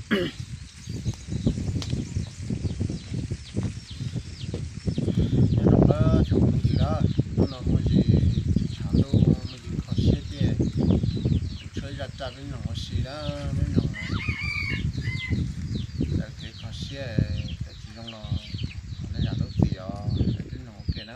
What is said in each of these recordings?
trong đó chủ công ty đó nó là một gì chán đâu một gì khó xếp đi chơi ra bên nó xí đó bên nó là cái khó xếp cái chỉ trong nó nó là đâu gì à bên nó cái nó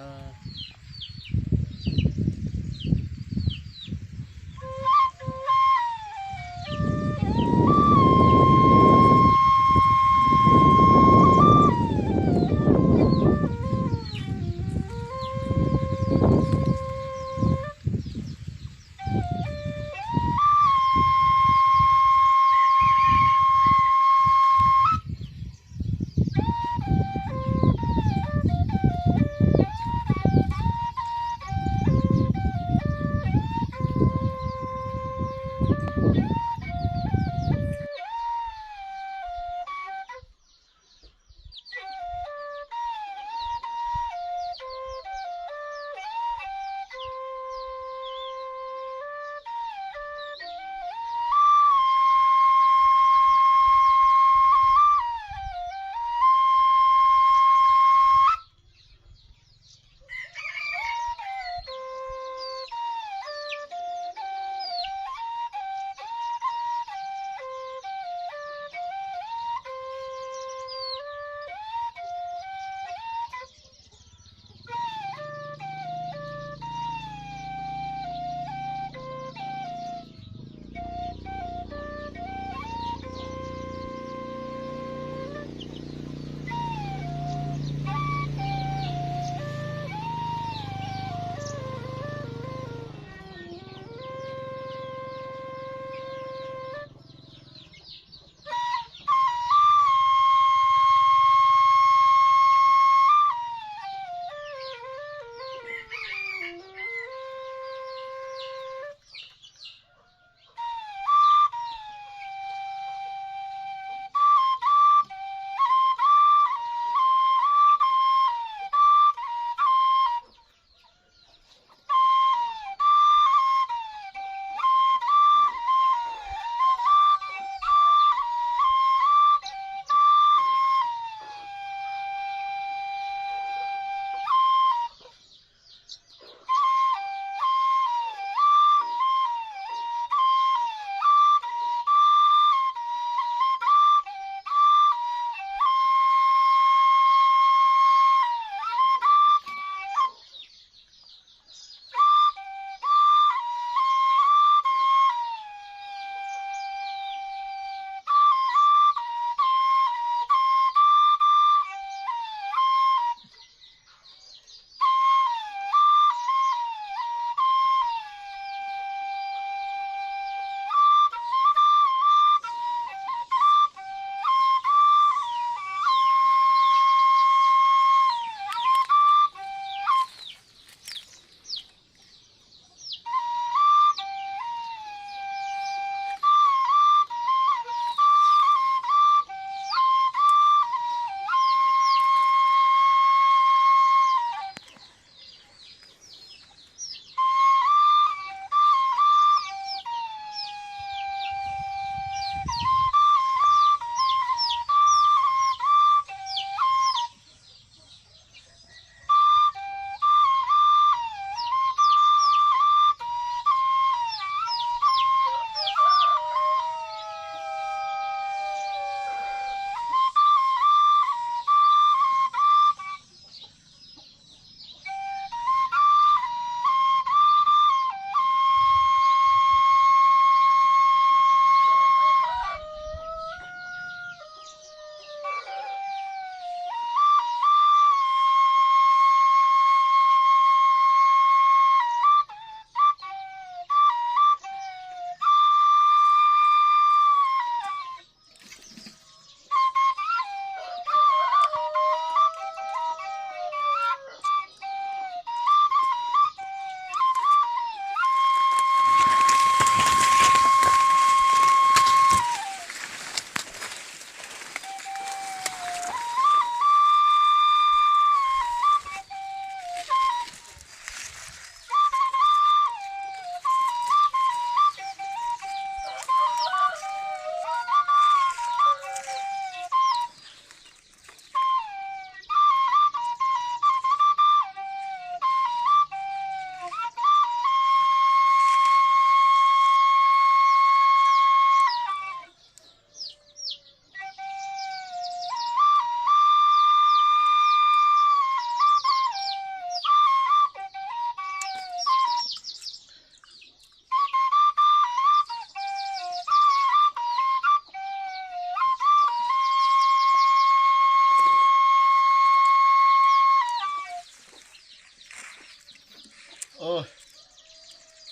ơ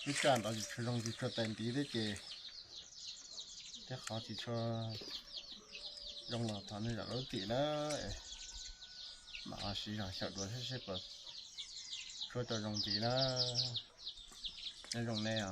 cái tràn đó chỉ cho tiền tí đấy kì thế họ chỉ cho rong là thằng này là lối tí đó mà xí ra sợ đuổi hết sức rồi cho rong tí đó cái rong này à